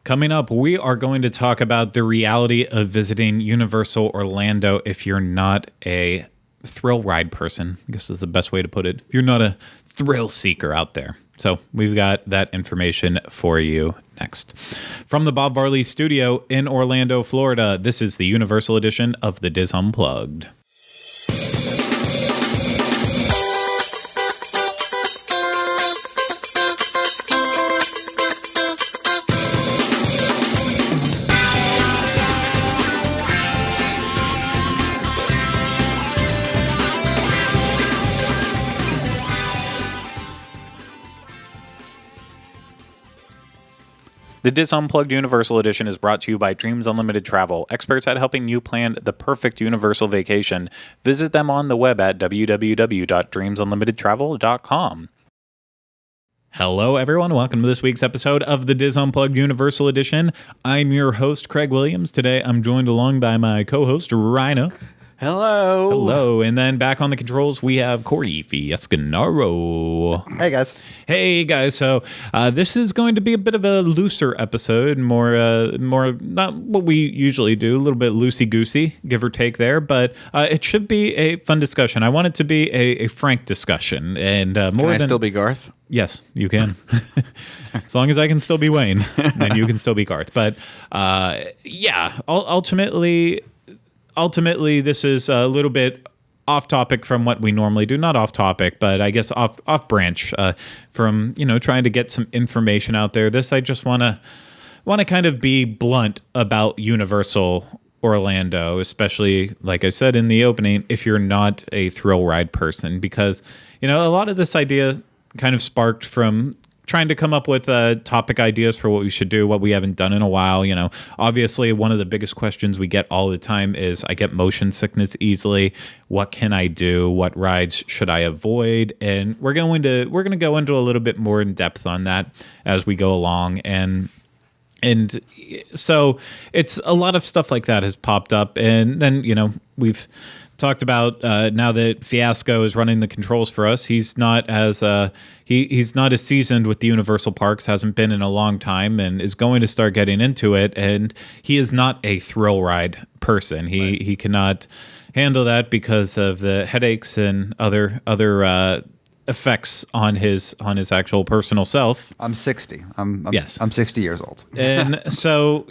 Coming up, we are going to talk about the reality of visiting Universal Orlando if you're not a thrill ride person. I guess is the best way to put it. If you're not a thrill seeker out there. So we've got that information for you next. From the Bob Varley Studio in Orlando, Florida, this is the Universal edition of the Diz Unplugged. The Diz Unplugged Universal Edition is brought to you by Dreams Unlimited Travel, experts at helping you plan the perfect Universal vacation. Visit them on the web at www.dreamsunlimitedtravel.com. Hello, everyone. Welcome to this week's episode of the Diz Unplugged Universal Edition. I'm your host, Craig Williams. Today, I'm joined along by my co-host, Ryno. Hello. Hello. And then back on the controls, we have Corey Fiesganaro. Hey, guys. Hey, guys. So this is going to be a bit of a looser episode, more not what we usually do, a little bit loosey-goosey, give or take there, but it should be a fun discussion. I want it to be a frank discussion. And Can I still be Garth? Yes, you can. As long as I can still be Wayne, then you can still be Garth. But yeah, ultimately, this is a little bit off topic from what we normally do. Not off topic, but I guess off branch from, trying to get some information out there. This, I just want to kind of be blunt about Universal Orlando, especially, like I said in the opening, if you're not a thrill ride person, because, a lot of this idea kind of sparked from trying to come up with topic ideas for what we should do, what we haven't done in a while. Obviously, one of the biggest questions we get all the time is, I get motion sickness easily. What can I do? What rides should I avoid? And we're going to go into a little bit more in depth on that as we go along. And so it's a lot of stuff like that has popped up. And then, we've talked about now that Fiasco is running the controls for us. He's not as he's not as seasoned with the Universal parks, hasn't been in a long time, and is going to start getting into it. And he is not a thrill ride person. He cannot handle that because of the headaches and other effects on his actual personal self. I'm 60. Yes. I'm 60 years old. And so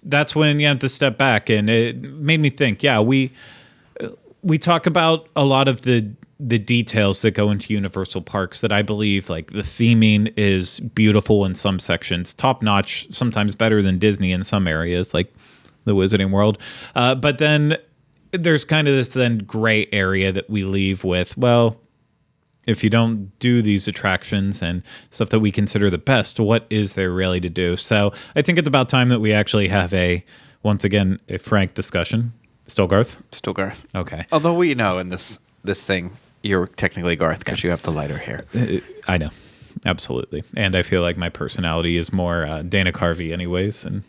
that's when you have to step back, and it made me think. Yeah, we talk about a lot of the details that go into Universal parks that I believe, like, the theming is beautiful in some sections, top notch, sometimes better than Disney in some areas, like the Wizarding World. But then there's kind of this then gray area that we leave with, well, if you don't do these attractions and stuff that we consider the best, what is there really to do? So I think it's about time that we actually have once again, a frank discussion. Still Garth? Still Garth. Okay. Although we know in this thing, you're technically Garth because you have the lighter hair. I know. Absolutely. And I feel like my personality is more Dana Carvey anyways. And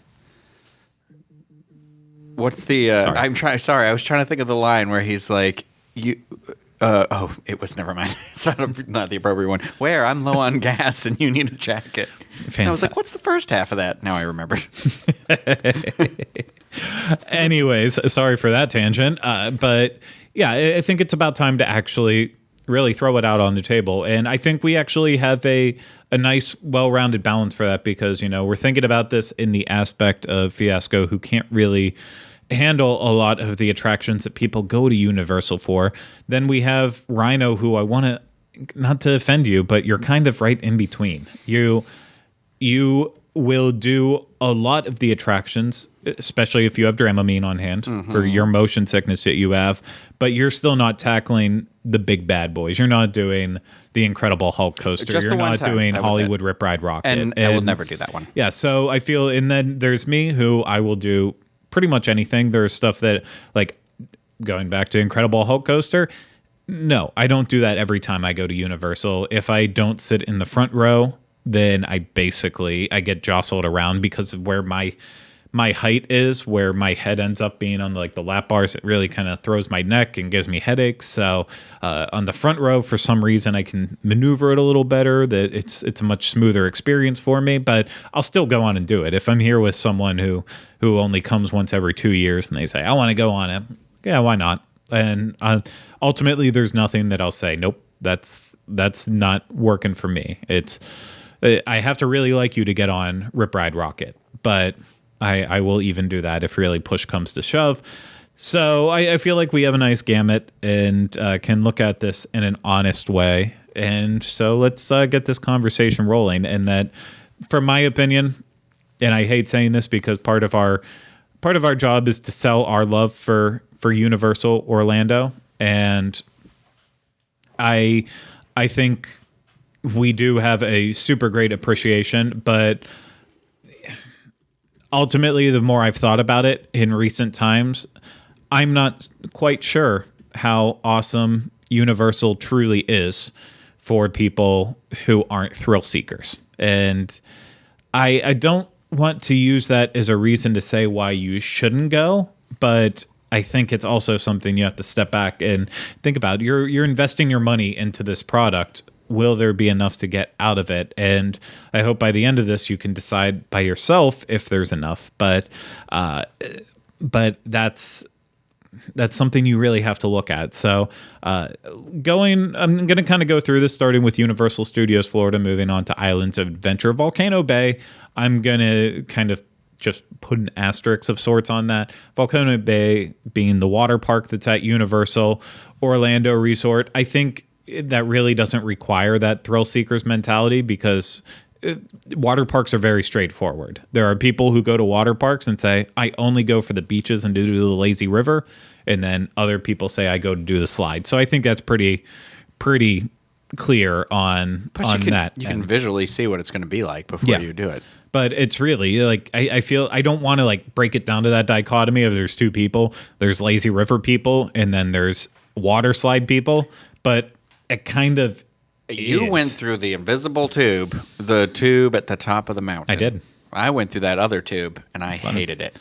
what's the... Sorry, I was trying to think of the line where he's like, it was, never mind. It's not the appropriate one. Where I'm low on gas and you need a jacket. And I was like, what's the first half of that? Now I remembered. Anyways, sorry for that tangent. But yeah, I think it's about time to actually really throw it out on the table. And I think we actually have a nice, well-rounded balance for that because, we're thinking about this in the aspect of Fiasco, who can't really handle a lot of the attractions that people go to Universal for. Then we have Ryno, who I want to, not to offend you, but you're kind of right in between. You will do a lot of the attractions, especially if you have Dramamine on hand for your motion sickness that you have, but you're still not tackling the big bad boys. You're not doing the Incredible Hulk coaster. You're not doing Hollywood Rip Ride Rocket. And I will never do that one. Yeah, so I feel, and then there's me, who I will do pretty much anything. There's stuff that, like, going back to Incredible Hulk coaster, no, I don't do that every time I go to Universal. If I don't sit in the front row, then I get jostled around because of where my my height is, where my head ends up being on like the lap bars, it really kind of throws my neck and gives me headaches. So on the front row, for some reason, I can maneuver it a little better. That it's a much smoother experience for me. But I'll still go on and do it if I'm here with someone who only comes once every 2 years and they say I want to go on it. Yeah, why not? And ultimately, there's nothing that I'll say. Nope, that's not working for me. I have to really like you to get on Rip Ride Rocket, but I will even do that if really push comes to shove. So I feel like we have a nice gamut and can look at this in an honest way. And so let's get this conversation rolling. And that, from my opinion, and I hate saying this because part of our job is to sell our love for Universal Orlando, and I think we do have a super great appreciation, but ultimately, the more I've thought about it in recent times, I'm not quite sure how awesome Universal truly is for people who aren't thrill seekers. And I don't want to use that as a reason to say why you shouldn't go, but I think it's also something you have to step back and think about. You're investing your money into this product. Will there be enough to get out of it? And I hope by the end of this, you can decide by yourself if there's enough. But that's something you really have to look at. So I'm going to kind of go through this, starting with Universal Studios Florida, moving on to Islands of Adventure. Volcano Bay, I'm going to kind of just put an asterisk of sorts on that. Volcano Bay being the water park that's at Universal Orlando Resort. I think that really doesn't require that thrill seekers mentality, because water parks are very straightforward. There are people who go to water parks and say, I only go for the beaches and do the lazy river. And then other people say, I go to do the slide. So I think that's pretty clear on that. You can visually see what it's going to be like before you do it. But it's really like, I feel I don't want to like break it down to that dichotomy of there's two people. There's lazy river people and then there's water slide people. But it kind of went through the invisible tube, the tube at the top of the mountain. I did. I went through that other tube and I hated it.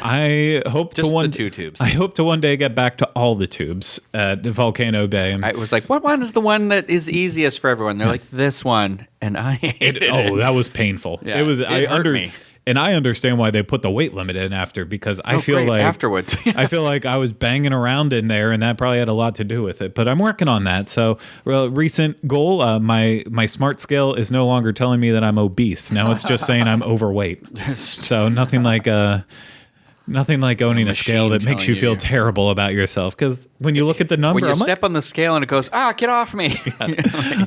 I hope Just to one the two tubes. I hope to one day get back to all the tubes at Volcano Bay. I was like, what one is the one that is easiest for everyone? They're like, this one, and I hated it. Oh, that was painful. Yeah, it was. It hurt me. And I understand why they put the weight limit in after, because I feel like afterwards, I feel like I was banging around in there, and that probably had a lot to do with it. But I'm working on that. So, recent goal, my smart scale is no longer telling me that I'm obese. Now it's just saying I'm overweight. So nothing like owning a scale that makes you feel terrible about yourself. Because when you look at the number, when you step on the scale and it goes, get off me.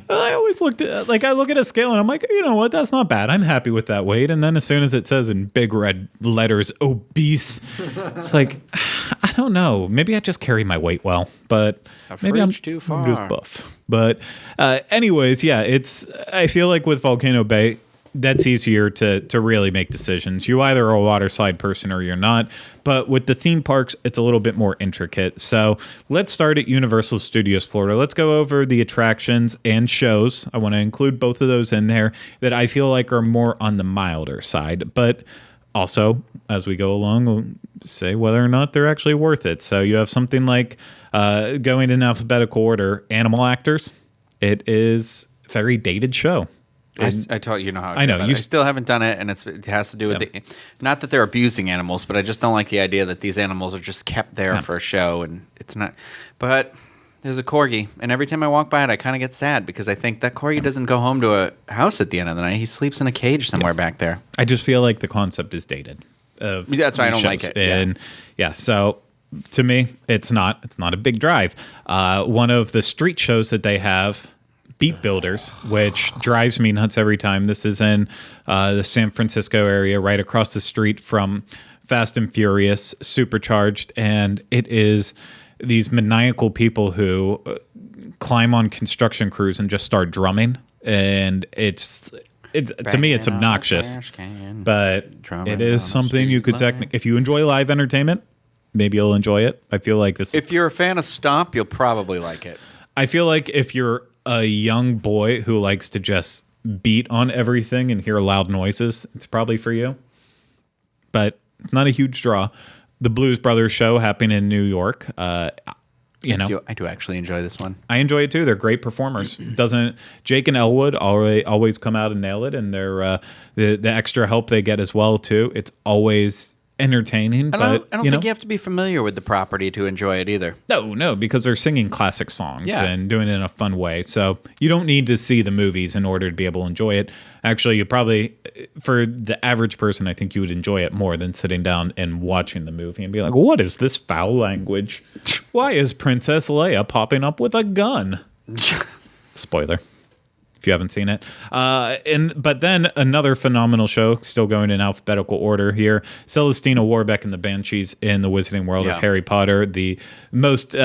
I always look at a scale and I'm like, you know what? That's not bad. I'm happy with that weight. And then as soon as it says in big red letters, obese, it's like, I don't know. Maybe I just carry my weight well, but maybe I'm too far. just buff. But anyways, yeah, I feel like with Volcano Bay, that's easier to really make decisions. You either are a water slide person or you're not. But with the theme parks, it's a little bit more intricate. So let's start at Universal Studios Florida. Let's go over the attractions and shows. I want to include both of those in there that I feel like are more on the milder side. But also, as we go along, we'll say whether or not they're actually worth it. So you have something like, going in alphabetical order, Animal Actors. It is a very dated show. I taught you know how. I know I still haven't done it, and it has to do with not that they're abusing animals, but I just don't like the idea that these animals are just kept there for a show, and it's not. But there's a corgi, and every time I walk by it, I kind of get sad because I think that corgi doesn't go home to a house at the end of the night. He sleeps in a cage somewhere back there. I just feel like the concept is dated. That's why I don't like it. And so to me, it's not a big drive. One of the street shows that they have, Beat Builders, which drives me nuts every time. This is in the San Francisco area, right across the street from Fast and Furious Supercharged, and it is these maniacal people who climb on construction crews and just start drumming, and to me it's obnoxious, but it is something you could if you enjoy live entertainment, maybe you'll enjoy it. I feel like this. If you're a fan of Stomp, you'll probably like it. I feel like if you're a young boy who likes to just beat on everything and hear loud noises, it's probably for you. But not a huge draw. The Blues Brothers show happening in New York. I do actually enjoy this one. I enjoy it too. They're great performers. Jake and Elwood always come out and nail it, and they're the extra help they get as well too. It's always entertaining. I don't think you have to be familiar with the property to enjoy it either. No, because they're singing classic songs and doing it in a fun way. So you don't need to see the movies in order to be able to enjoy it. Actually, you probably, for the average person, I think you would enjoy it more than sitting down and watching the movie and be like, what is this foul language? Why is Princess Leia popping up with a gun? Spoiler. If you haven't seen it. But then another phenomenal show, still going in alphabetical order here. Celestina Warbeck and the Banshees in the Wizarding World of Harry Potter, the most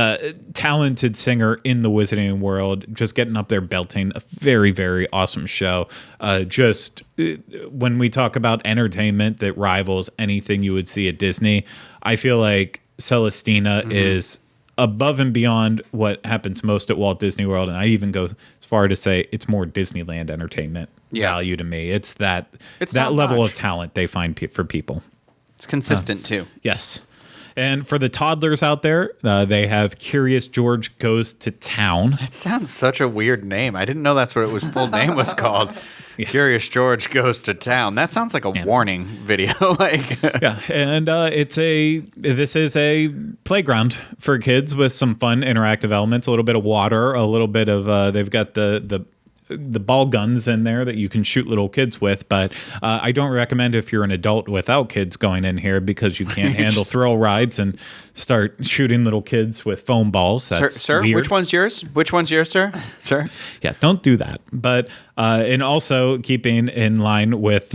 talented singer in the Wizarding World, just getting up there belting. A very, very awesome show. When we talk about entertainment that rivals anything you would see at Disney, I feel like Celestina is above and beyond what happens most at Walt Disney World, and I even go as far to say it's more Disneyland entertainment value to me. It's that level of talent they find for people. It's consistent too. Yes. And for the toddlers out there, they have Curious George Goes to Town. It sounds such a weird name. I didn't know that's what its full name was called. Curious George Goes to Town. That sounds like a warning video. And this is a playground for kids with some fun interactive elements, a little bit of water, a little bit of they've got the ball guns in there that you can shoot little kids with, but I don't recommend if you're an adult without kids going in here because you can't handle thrill rides and start shooting little kids with foam balls. That's sir, weird. Which one's yours? Which one's yours, sir? Sir? Yeah, don't do that. But and also keeping in line with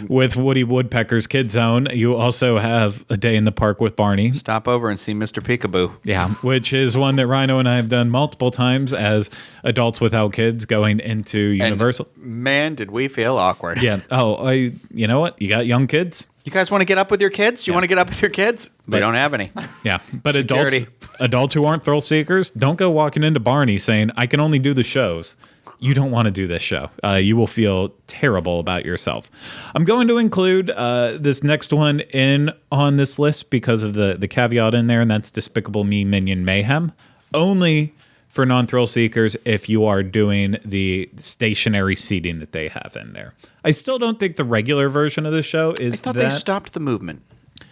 Woody Woodpecker's Kid Zone, you also have A Day in the Park with Barney. Stop over and see Mr. Peekaboo. Yeah, which is one that Ryno and I have done multiple times as adults without kids going into Universal. And man, did we feel awkward. Yeah. Oh, you know what? You got young kids? You guys want to get up with your kids? You want to get up with your kids? We don't have any. Yeah, but adults who aren't thrill seekers, don't go walking into Barney saying, I can only do the shows. You don't want to do this show. You will feel terrible about yourself. I'm going to include this next one in on this list because of the caveat in there, and that's Despicable Me, Minion, Mayhem. Only for non-thrill seekers if you are doing the stationary seating that they have in there. I still don't think the regular version of the show is I thought they stopped the movement.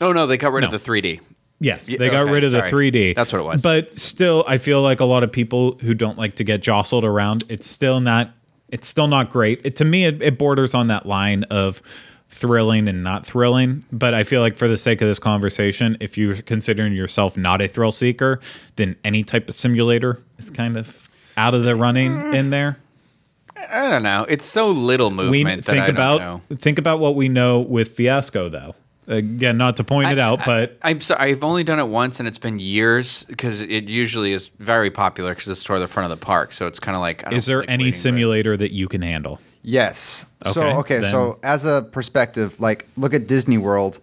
Oh, no, they got rid of the 3D. Yes, they got rid of the 3D. That's what it was. But still, I feel like a lot of people who don't like to get jostled around, it's still not great. To me, it borders on that line of thrilling and not thrilling. But I feel like for the sake of this conversation, if you're considering yourself not a thrill seeker, then any type of simulator is kind of out of the running in there. I don't know. It's so little movement that I don't know. Think about what we know with Fiasco, though. Again, not to point it out, but I'm sorry. I've only done it once, and it's been years because it usually is very popular because it's toward the front of the park. So it's kind of like. Is there any simulator that you can handle? Yes. So as a perspective, like look at Disney World.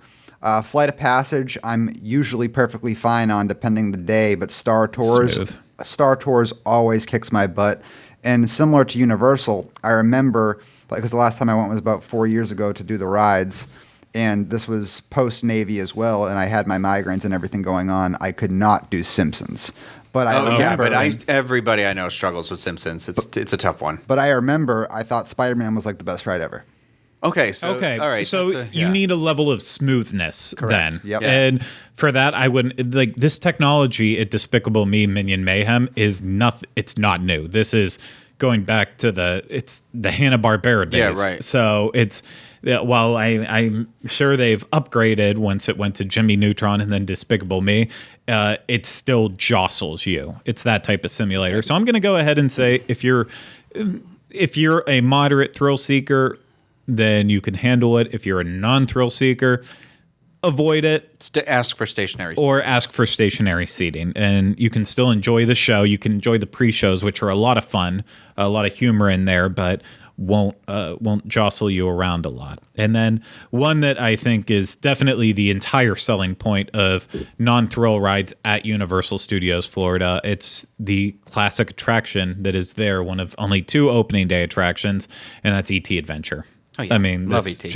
Flight of Passage, I'm usually perfectly fine on, depending the day. But Star Tours always kicks my butt. And similar to Universal, I remember, because the last time I went was about 4 years ago to do the rides. And this was post-Navy as well, and I had my migraines and everything going on. I could not do Simpsons. But I remember... Yeah, but everybody I know struggles with Simpsons. It's a tough one. But I remember I thought Spider-Man was like the best ride ever. Okay, all right. So you need a level of smoothness then. Yep. Yeah. And for that, I wouldn't... Like, this technology at Despicable Me, Minion, Mayhem is nothing... It's not new. This is going back to the Hanna-Barbera days. Yeah, right. So it's... While I'm sure they've upgraded once it went to Jimmy Neutron and then Despicable Me, it still jostles you. It's that type of simulator. So I'm going to go ahead and say if you're a moderate thrill seeker, then you can handle it. If you're a non-thrill seeker, avoid it. Ask for stationary seating. Or ask for stationary seating. And you can still enjoy the show. You can enjoy the pre-shows, which are a lot of fun, a lot of humor in there, but won't jostle you around a lot. And then one that I think is definitely the entire selling point of non-thrill rides at Universal Studios Florida. It's the classic attraction that is there, one of only 2 opening day attractions, and that's E.T. Adventure. Oh, yeah. I mean, love E.T.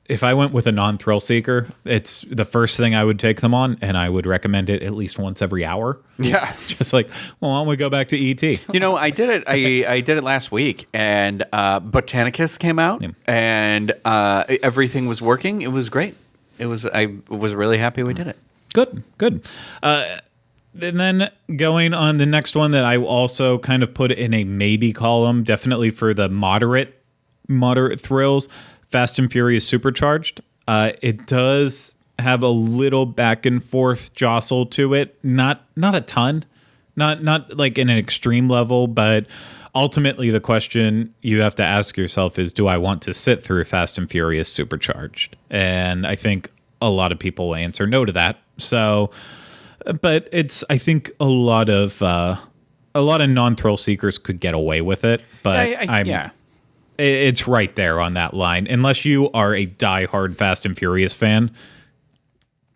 if I went with a non-thrill seeker, it's the first thing I would take them on, and I would recommend it at least once every hour. Yeah. Just like, well, why don't we go back to E.T.? You know, I did it. I did it last week, and Botanicus came out, and everything was working. It was great. I was really happy we did it. Good. And then going on the next one that I also kind of put in a maybe column, definitely for the moderate thrills, Fast and Furious Supercharged. It does have a little back and forth jostle to it. Not a ton. Not like in an extreme level, but ultimately the question you have to ask yourself is, do I want to sit through Fast and Furious Supercharged? And I think a lot of people will answer no to that. So, but I think a lot of non-thrill seekers could get away with it, but it's right there on that line. Unless you are a diehard Fast and Furious fan,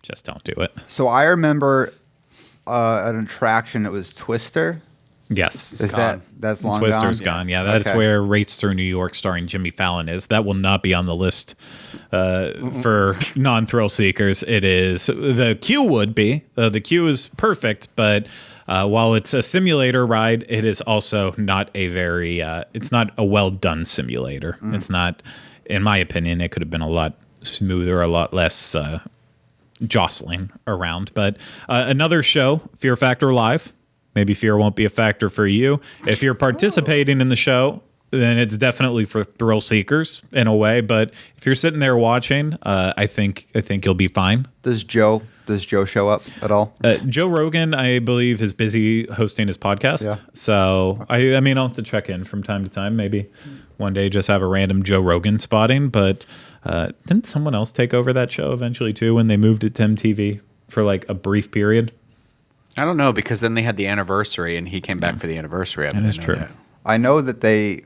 just don't do it. So I remember an attraction. It was Twister. Yes, that's long Twister's gone? gone. Yeah, that's where Race Through New York starring Jimmy Fallon is. That will not be on the list for non-thrill seekers. It is the queue would be. The queue is perfect, but while it's a simulator ride, it is also not a very. It's not a well done simulator. It's not, in my opinion, it could have been a lot smoother, a lot less jostling around. But another show, Fear Factor Live. Maybe fear won't be a factor for you. If you're participating in the show, then it's definitely for thrill seekers in a way. But if you're sitting there watching, I think you'll be fine. Does Joe show up at all? Joe Rogan, I believe, is busy hosting his podcast. Yeah. So I mean, I'll have to check in from time to time. Maybe one day just have a random Joe Rogan spotting. But didn't someone else take over that show eventually too when they moved it to MTV for like a brief period? I don't know, because then they had the anniversary, and he came back for the anniversary. That is true. I know that they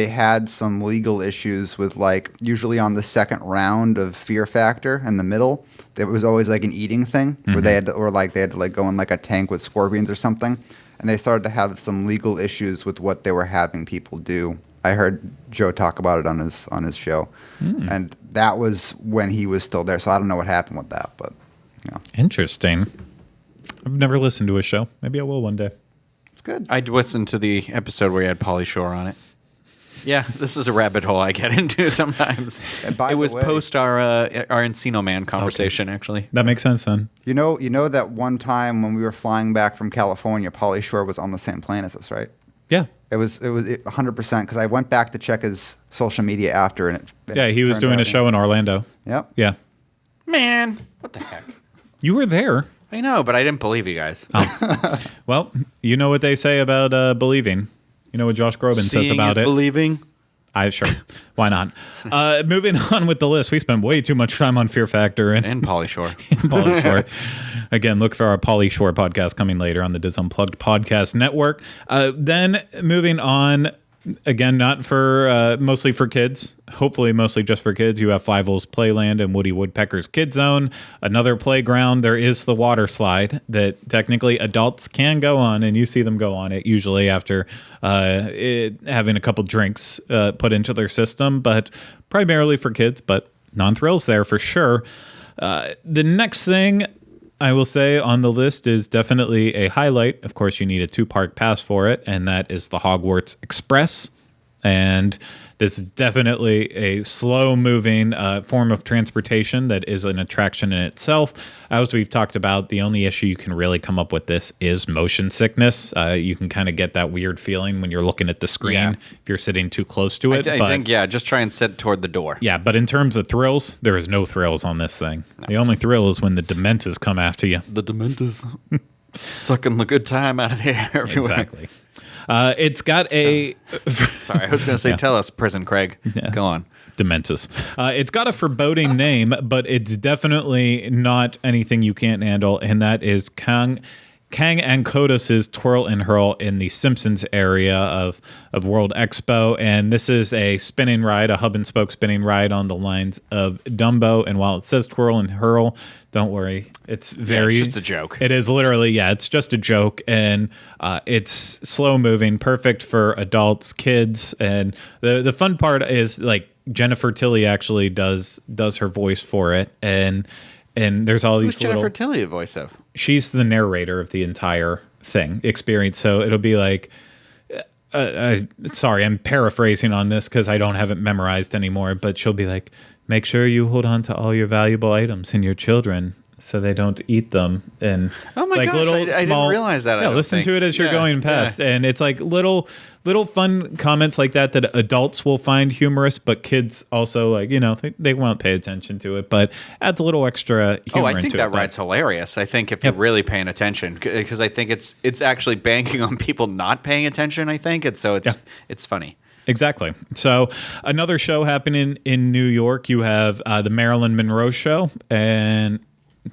had some legal issues with, like, usually on the second round of Fear Factor in the middle, there was always like an eating thing where they had to like go in like a tank with scorpions or something, and they started to have some legal issues with what they were having people do. I heard Joe talk about it on his show, and that was when he was still there. So I don't know what happened with that, but Interesting. I've never listened to a show. Maybe I will one day. It's good. I'd listened to the episode where you had Pauly Shore on it. Yeah, this is a rabbit hole I get into sometimes. It was post our Encino Man conversation, actually. That makes sense then. You know that one time when we were flying back from California, Pauly Shore was on the same plane as us, right? Yeah. It was 100% because I went back to check his social media after, and he was doing a show in Orlando. Yep. Yeah. Man, what the heck? You were there. I know, but I didn't believe you guys. Oh. Well, you know what they say about believing. You know what Josh Groban says about it. Believing. Sure. Why not? Moving on with the list. We spent way too much time on Fear Factor and Pauly Shore. Pauly Shore. Again, look for our Pauly Shore podcast coming later on the Diz Unplugged podcast network. Then moving on, again, not for mostly for kids. Hopefully, mostly just for kids. You have Fievel's Playland and Woody Woodpecker's Kid Zone. Another playground. There is the water slide that technically adults can go on, and you see them go on it usually after having a couple drinks put into their system, but primarily for kids. But non-thrills there for sure. The next thing I will say on the list is definitely a highlight. Of course, you need a 2-park pass for it, and that is the Hogwarts Express. And this is definitely a slow-moving form of transportation that is an attraction in itself. As we've talked about, the only issue you can really come up with this is motion sickness. You can kind of get that weird feeling when you're looking at the screen if you're sitting too close to it. I think, just try and sit toward the door. Yeah, but in terms of thrills, there is no thrills on this thing. No. The only thrill is when the Dementors come after you. The Dementors sucking the good time out of the air everywhere. Exactly. It's got a... Sorry, I was going to say, tell us, Prison Craig. Yeah. Go on. Dementus. It's got a foreboding name, but it's definitely not anything you can't handle, and that is Kang and Kodos's Twirl and Hurl in the Simpsons area of World Expo. And this is a spinning ride, a hub and spoke spinning ride on the lines of Dumbo. And while it says Twirl and Hurl, don't worry. It's very... it's just a joke. It is literally, it's just a joke. And it's slow moving, perfect for adults, kids. And the fun part is, like, Jennifer Tilly actually does her voice for it, and there's all these. Who's Jennifer Tilly a voice of? She's the narrator of the entire experience. So it'll be like, sorry, I'm paraphrasing on this because I don't have it memorized anymore. But she'll be like, make sure you hold on to all your valuable items and your children, so they don't eat them. And oh my gosh, I didn't realize that. Yeah, listen to it as you're going past. Yeah. And it's like little fun comments like that adults will find humorous, but kids also, like, they won't pay attention to it, but adds a little extra humor into it. I think that ride's hilarious. I think if you're really paying attention, because I think it's actually banking on people not paying attention, I think. And so it's funny. Exactly. So another show happening in New York, you have the Marilyn Monroe show, and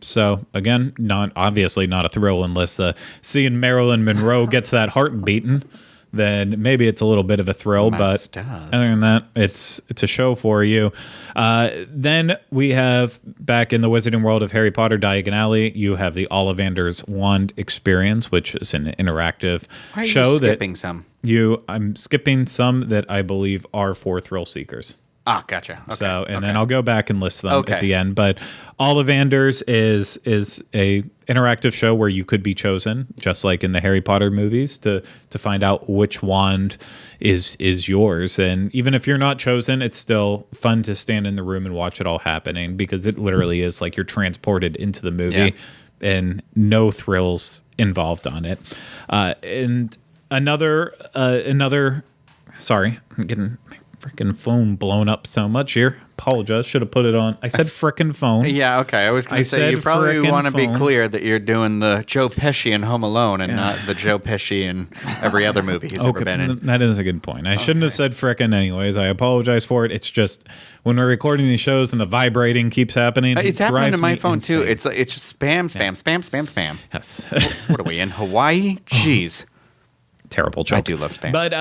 so again, obviously not a thrill unless seeing Marilyn Monroe gets that heart beaten. Then maybe it's a little bit of a thrill, but other than that, it's a show for you. Then we have, back in the Wizarding World of Harry Potter Diagon Alley, you have the Ollivander's Wand Experience, which is an interactive show. I'm skipping some that I believe are for thrill seekers. Ah, gotcha. Okay. So, then I'll go back and list them at the end. But Ollivander's is a interactive show where you could be chosen, just like in the Harry Potter movies, to find out which wand is yours. And even if you're not chosen, it's still fun to stand in the room and watch it all happening, because it literally is like you're transported into the movie and no thrills involved on it. And another. Sorry, I'm getting freaking phone blown up so much here. Apologize. Should have put it on. I said frickin' phone. Yeah, okay. I was going to say, you probably want to be clear that you're doing the Joe Pesci in Home Alone and not the Joe Pesci in every other movie he's ever been in. That is a good point. I shouldn't have said frickin' anyways. I apologize for it. It's just when we're recording these shows and the vibrating keeps happening. It's happening to my phone too. It's just spam. Yes. What are we in? Hawaii? Jeez. Terrible joke. I do love spam. But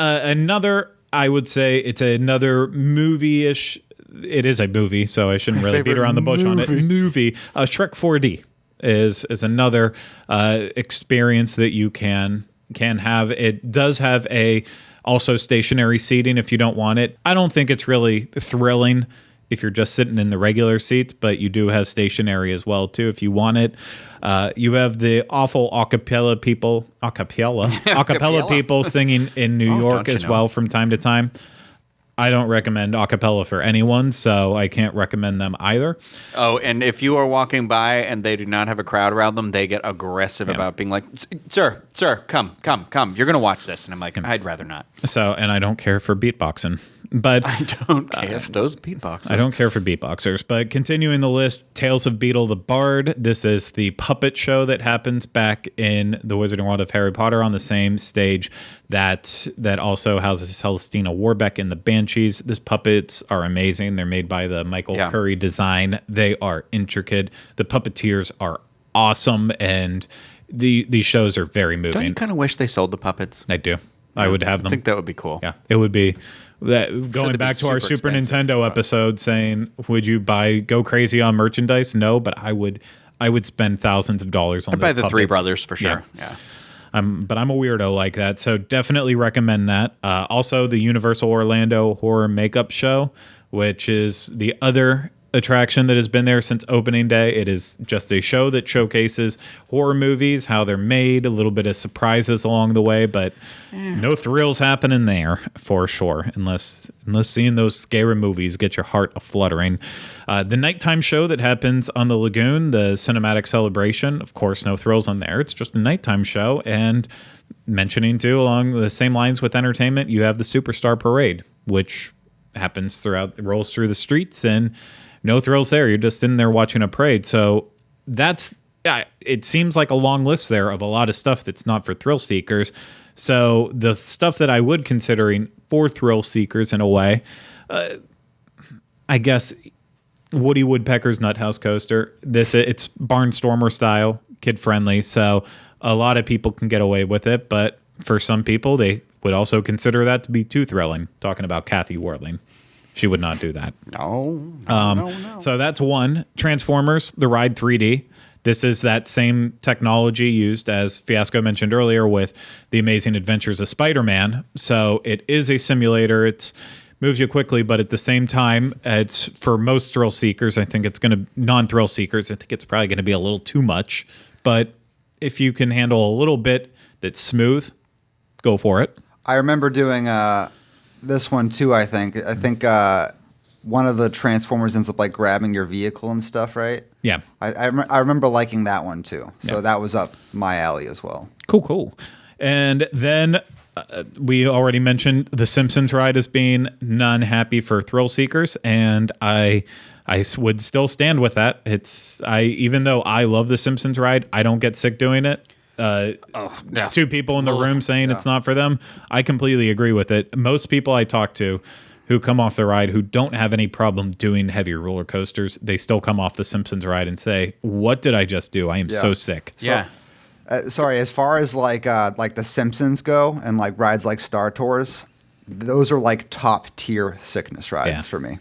I would say it's another movie-ish. It is a movie, so I shouldn't really beat around the bush on it. Movie. Shrek 4D is another experience that you can have. It does have also stationary seating if you don't want it. I don't think it's really thrilling if you're just sitting in the regular seats, but you do have stationary as well too if you want it. You have the awful acapella people singing in New York as well from time to time. I don't recommend acapella for anyone, so I can't recommend them either. Oh, and if you are walking by and they do not have a crowd around them, they get aggressive about being like, sir, come. You're going to watch this. And I'm like, I'd rather not. So, and I don't care for beatboxing. But I don't care for those beatboxers. I don't care for beatboxers. But continuing the list, Tales of Beetle the Bard. This is the puppet show that happens back in the Wizarding World of Harry Potter on the same stage that also houses Celestina Warbeck in the Banshees. These puppets are amazing. They're made by the Michael Curry design. They are intricate. The puppeteers are awesome, and these shows are very moving. Don't you kind of wish they sold the puppets? I do. I would have them. I think that would be cool. Yeah, it would be. Going back to our Super Nintendo episode, saying, "Would you go crazy on merchandise?" No, but I would spend thousands of dollars on. I'd buy the puppets. Three Brothers for sure. Yeah. But I'm a weirdo like that, so definitely recommend that. Also, the Universal Orlando Horror Makeup Show, which is the other attraction that has been there since opening day. It is just a show that showcases horror movies, how they're made, a little bit of surprises along the way, but no thrills happening there for sure, unless seeing those scary movies get your heart a-fluttering. The nighttime show that happens on the lagoon, the Cinematic Celebration, of course, no thrills on there. It's just a nighttime show. And mentioning too, along the same lines with entertainment, you have the Superstar Parade, which rolls through the streets, and no thrills there. You're just in there watching a parade. So it seems like a long list there of a lot of stuff that's not for thrill seekers. So the stuff that I would considering for thrill seekers in a way, I guess Woody Woodpecker's Nut House Coaster. It's Barnstormer style, kid friendly. So a lot of people can get away with it, but for some people, they would also consider that to be too thrilling. Talking about Kathy Warling. She would not do that. No. So that's one. Transformers, the ride 3D. This is that same technology used, as Fiasco mentioned earlier, with The Amazing Adventures of Spider-Man. So it is a simulator. It's moves you quickly, but at the same time, it's for most thrill seekers. I think it's going to non-thrill seekers. I think it's probably going to be a little too much. But if you can handle a little bit that's smooth, go for it. I remember doing this one too. I think one of the Transformers ends up like grabbing your vehicle and stuff, right? Yeah. I remember liking that one too. So that was up my alley as well. Cool. And then we already mentioned the Simpsons Ride as being non-happy for thrill seekers, and I would still stand with that. Even though I love the Simpsons Ride, I don't get sick doing it. Two people in the room saying it's not for them. I completely agree with it. Most people I talk to who come off the ride who don't have any problem doing heavy roller coasters, they still come off the Simpsons Ride and say, "What did I just do? I am so sick." Sorry, as far as like the Simpsons go and like rides like Star Tours, those are like top tier sickness rides for me.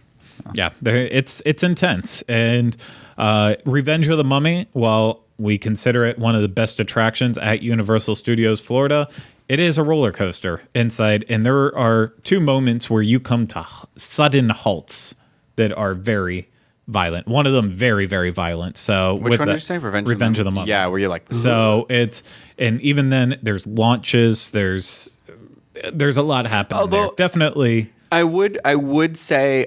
Yeah, it's intense. And Revenge of the Mummy, while we consider it one of the best attractions at Universal Studios Florida, it is a roller coaster inside, and there are two moments where you come to sudden halts that are very violent. One of them very, very violent. So which one did you say? Revenge of the Mummy. Yeah, where you're like, so and even then there's launches, there's a lot happening there. Definitely. I would say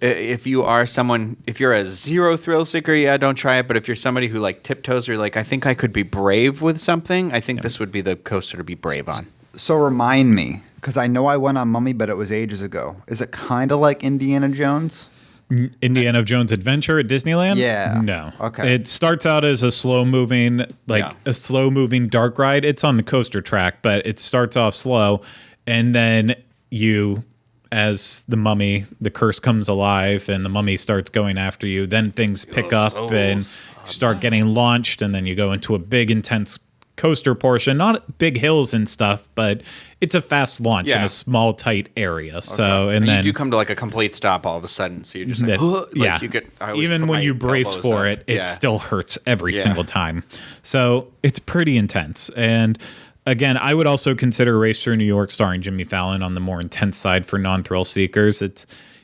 if you're a zero thrill seeker, don't try it. But if you're somebody who like tiptoes or like, I think I could be brave with something, I think this would be the coaster to be brave on. So remind me, because I know I went on Mummy, but it was ages ago. Is it kind of like Indiana Jones? Indiana Jones Adventure at Disneyland? Yeah. No. Okay. It starts out as a slow moving dark ride. It's on the coaster track, but it starts off slow, and then as the mummy, the curse comes alive and the mummy starts going after you, then things pick up and start getting launched, and then you go into a big, intense coaster portion. Not big hills and stuff, but it's a fast launch in a small, tight area. Okay. So, and then you do come to like a complete stop all of a sudden. So you're just like, you get, even when you brace for it, it still hurts every single time. So it's pretty intense. And again, I would also consider Race Through New York starring Jimmy Fallon on the more intense side for non-thrill seekers.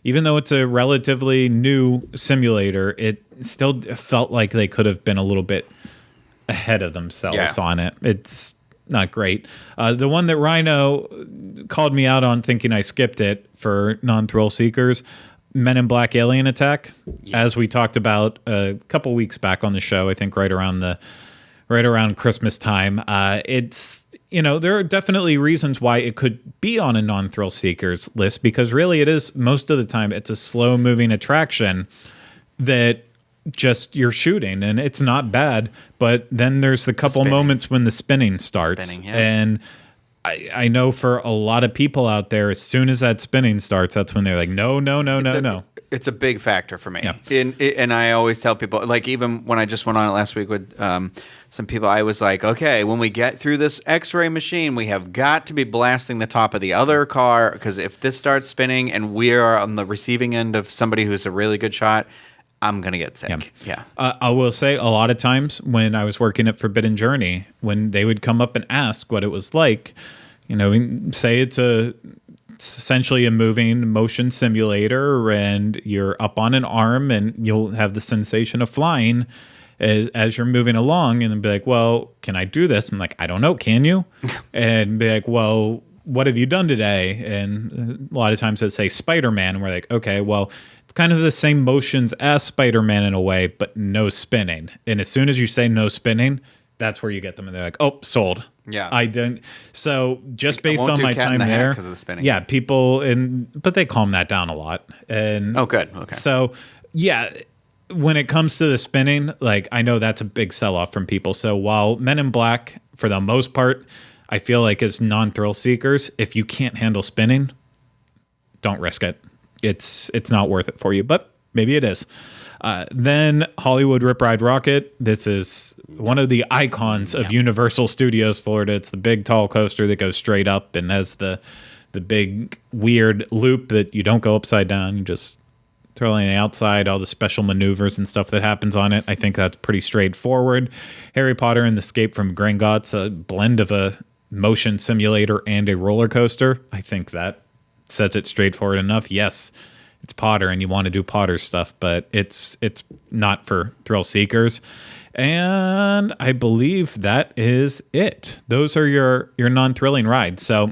Even though it's a relatively new simulator, it still felt like they could have been a little bit ahead of themselves on it. It's not great. The one that Ryno called me out on thinking I skipped it for non-thrill seekers, Men in Black Alien Attack, as we talked about a couple weeks back on the show, I think right around Christmas time. There are definitely reasons why it could be on a non-thrill seekers list, because really it is, most of the time, it's a slow moving attraction that just you're shooting, and it's not bad, but then there's the couple moments when the spinning starts. And I know for a lot of people out there, as soon as that spinning starts, that's when they're like, no. It's a big factor for me. Yeah. And I always tell people, like even when I just went on it last week with some people, I was like, okay, when we get through this X-ray machine, we have got to be blasting the top of the other car, because if this starts spinning and we are on the receiving end of somebody who's a really good shot, I'm going to get sick. Yeah. I will say a lot of times when I was working at Forbidden Journey, when they would come up and ask what it was like, say it's essentially a moving motion simulator and you're up on an arm and you'll have the sensation of flying as you're moving along, and then be like, well, can I do this? I'm like, I don't know. Can you? And be like, well, what have you done today? And a lot of times they'd say Spider-Man. And we're like, okay, well, it's kind of the same motions as Spider-Man in a way, but no spinning. And as soon as you say no spinning, that's where you get them. And they're like, oh, sold. Yeah. I didn't. So just based on my time there, because of the spinning. Yeah, but they calm that down a lot. And good. Okay. So yeah, when it comes to the spinning, like I know that's a big sell-off from people. So while Men in Black, for the most part, I feel like as non-thrill seekers, if you can't handle spinning, don't risk it. It's not worth it for you, but maybe it is. Then Hollywood Rip Ride Rocket. This is one of the icons of Universal Studios Florida. It's the big tall coaster that goes straight up and has the big weird loop that you don't go upside down. You just throw on the outside, all the special maneuvers and stuff that happens on it. I think that's pretty straightforward. Harry Potter and the Escape from Gringotts, a blend of a motion simulator and a roller coaster. I think that's says it straightforward enough. Yes, it's Potter and you want to do Potter stuff, but it's not for thrill seekers. And I believe that is it. Those are your non-thrilling rides. So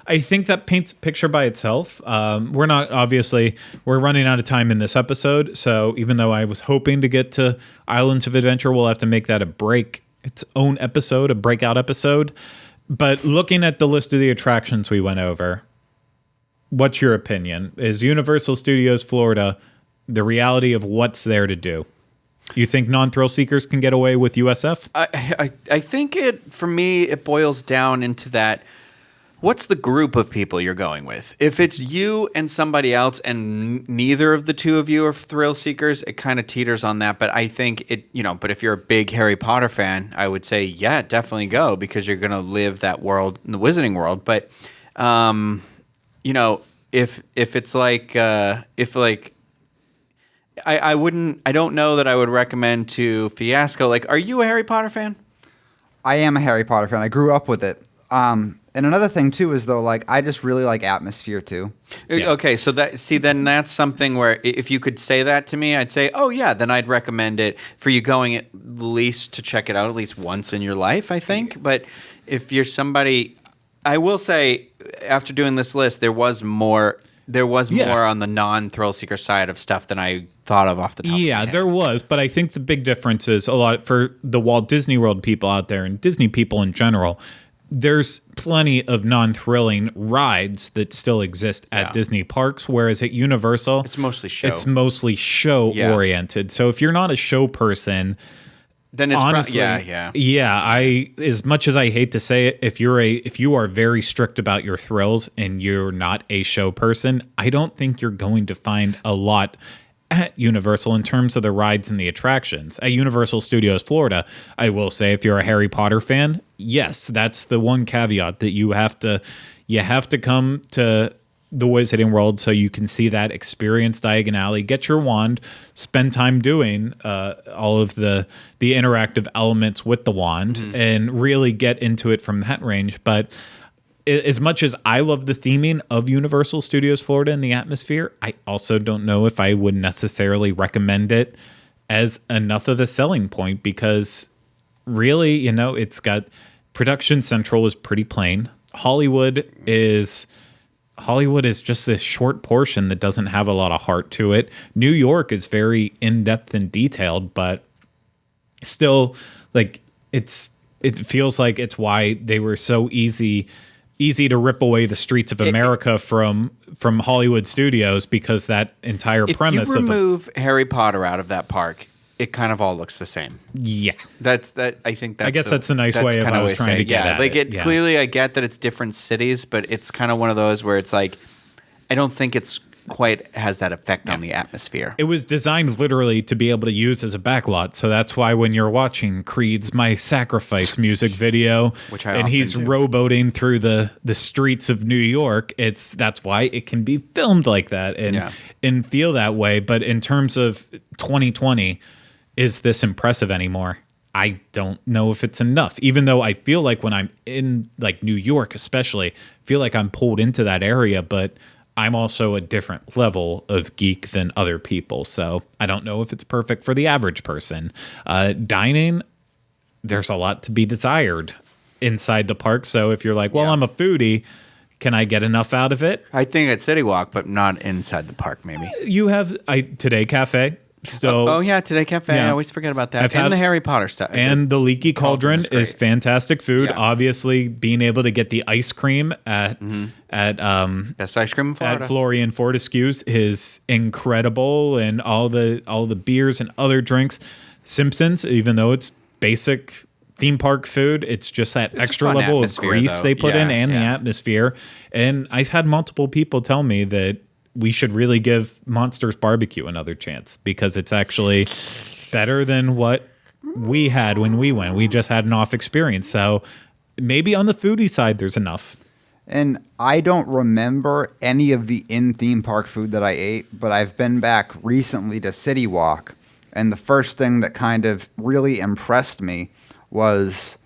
I think that paints a picture by itself. We're running out of time in this episode. So even though I was hoping to get to Islands of Adventure, we'll have to make that its own episode, a breakout episode. But looking at the list of the attractions we went over, what's your opinion? Is Universal Studios Florida the reality of what's there to do? You think non-thrill seekers can get away with USF? I think for me, it boils down into that. What's the group of people you're going with? If it's you and somebody else and neither of the two of you are thrill seekers, it kind of teeters on that. But I think but if you're a big Harry Potter fan, I would say, yeah, definitely go because you're going to live that world in the Wizarding World. But, if it's I don't know that I would recommend to Fiasco. Like, are you a Harry Potter fan? I am a Harry Potter fan. I grew up with it. And another thing too is though, like I just really like atmosphere too. Yeah. Okay, so then that's something where if you could say that to me, I'd say, oh yeah, then I'd recommend it for you going at least to check it out at least once in your life, I think. But if you're somebody, I will say after doing this list, there was more on the non-thrill seeker side of stuff than I thought of off the top of my head. There was, but I think the big difference is a lot for the Walt Disney World people out there and Disney people in general. There's plenty of non-thrilling rides that still exist at Disney parks, whereas at Universal, it's mostly show. It's mostly show oriented. So if you're not a show person, then it's honestly, I as much as I hate to say it, if you are very strict about your thrills and you're not a show person, I don't think you're going to find a lot at Universal in terms of the rides and the attractions. At Universal Studios Florida, I will say if you're a Harry Potter fan, yes, that's the one caveat that you have to come to the Wizarding World so you can see that, experience Diagon Alley, get your wand, spend time doing all of the interactive elements with the wand, and really get into it from that range. But as much as I love the theming of Universal Studios Florida and the atmosphere, I also don't know if I would necessarily recommend it as enough of a selling point because really, it's got Production Central is pretty plain. Hollywood is just this short portion that doesn't have a lot of heart to it. New York is very in-depth and detailed, but still, like it feels like it's why they were so easy to rip away the streets of America from Hollywood studios because that entire premise if you remove Harry Potter out of that park, it kind of all looks the same. Yeah. That's a nice way of I was trying to get at it. Yeah. Clearly I get that it's different cities, but it's kind of one of those where it's like I don't think it's quite has that effect on the atmosphere. It was designed literally to be able to use as a backlot, so that's why when you're watching Creed's My Sacrifice music video, and he's rowboating through the streets of New York, that's why it can be filmed like that and feel that way. But in terms of 2020, is this impressive anymore? I don't know if it's enough, even though I feel like when I'm in like New York especially, feel like I'm pulled into that area, but I'm also a different level of geek than other people, so I don't know if it's perfect for the average person. Dining, there's a lot to be desired inside the park, so if you're like, well, I'm a foodie, can I get enough out of it? I think at City Walk, but not inside the park, maybe. You have Today Cafe. So, Today Cafe. I always forget about that. And the Harry Potter stuff. And the Leaky Cauldron is fantastic food. Yeah. Obviously, being able to get the ice cream at best ice cream in Florida. At Florian Fortescue's is incredible, and all the beers and other drinks. Simpsons, even though it's basic theme park food, it's just that extra level of grease they put in and the atmosphere. And I've had multiple people tell me that we should really give Monsters Barbecue another chance because it's actually better than what we had when we went. We just had an off experience. So maybe on the foodie side, there's enough. And I don't remember any of the in-theme park food that I ate, but I've been back recently to City Walk. And the first thing that kind of really impressed me was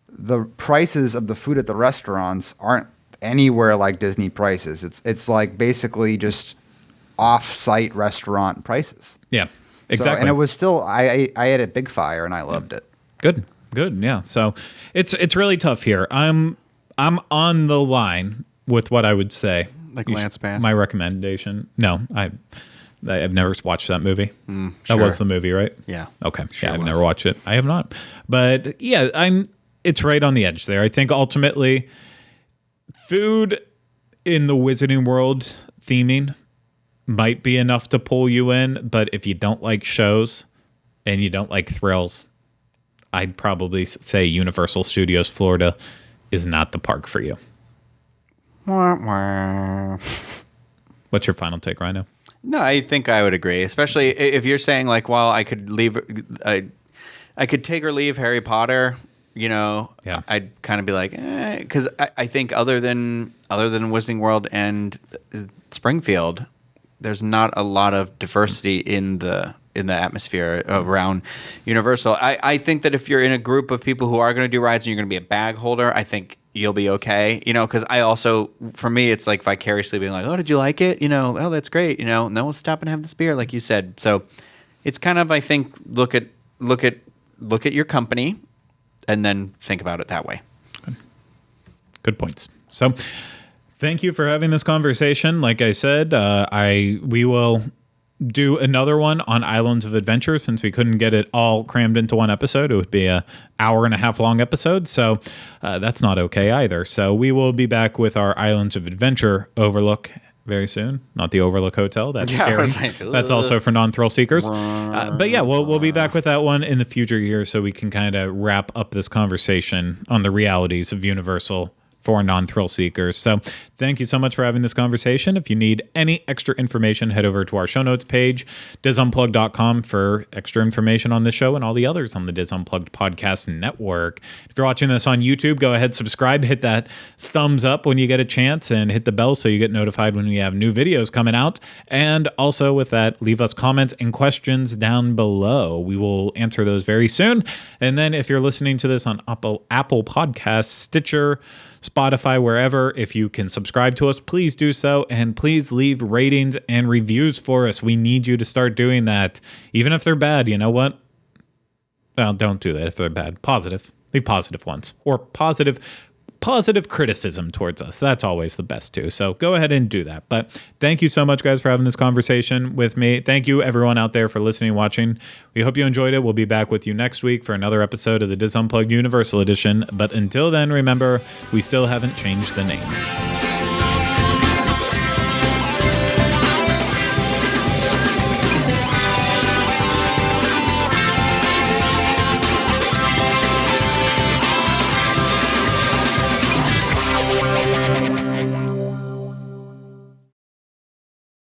the prices of the food at the restaurants aren't anywhere like Disney prices. It's like basically just off-site restaurant prices. Yeah, exactly. So, and it was still I ate at Big Fire and I loved it. Good. Yeah. So it's really tough here. I'm on the line with what I would say. Like Lance Bass. My recommendation. No, I've never watched that movie. Sure. That was the movie, right? Yeah. Okay. Sure yeah, I've was. never watched it. I have not. But yeah, it's right on the edge there. I think ultimately food in the Wizarding World theming might be enough to pull you in, but if you don't like shows and you don't like thrills, I'd probably say Universal Studios Florida is not the park for you. What's your final take, Ryno? No, I think I would agree, especially if you're saying like, well, I could leave, I could take or leave Harry Potter. Yeah. I'd kind of be like, because I think other than Wizarding World and Springfield, there's not a lot of diversity in the atmosphere around Universal. I think that if you're in a group of people who are going to do rides and you're going to be a bag holder, I think you'll be okay. Because I also, for me, it's like vicariously being like, oh, did you like it? Oh, that's great. And then we'll stop and have this beer, like you said. So it's kind of, I think, look at your company and then think about it that way. Good points. So thank you for having this conversation. Like I said, we will do another one on Islands of Adventure since we couldn't get it all crammed into one episode. It would be an hour-and-a-half long episode, so that's not okay either. So we will be back with our Islands of Adventure overlook very soon. Not the Overlook Hotel. That's scary. Like, that's also for non-thrill seekers. But yeah, we'll be back with that one in the future years so we can kind of wrap up this conversation on the realities of Universal for non-thrill seekers. So thank you so much for having this conversation. If you need any extra information, head over to our show notes page, disunplugged.com, for extra information on this show and all the others on the Dis Unplugged podcast network. If you're watching this on YouTube, go ahead, subscribe, hit that thumbs up when you get a chance, and hit the bell so you get notified when we have new videos coming out. And also with that, leave us comments and questions down below. We will answer those very soon. And then if you're listening to this on Apple Podcasts, Stitcher, Spotify, wherever, if you can subscribe to us, please do so, and please leave ratings and reviews for us. We need you to start doing that, even if they're bad. You know what? Well, don't do that if they're bad. Positive. Leave positive ones, or positive criticism towards us. That's always the best too. So go ahead and do that. But thank you so much, guys, for having this conversation with me. Thank you, everyone out there, for listening and watching. We hope you enjoyed it. We'll be back with you next week for another episode of the Dis Unplugged Universal Edition. But until then, remember, we still haven't changed the name.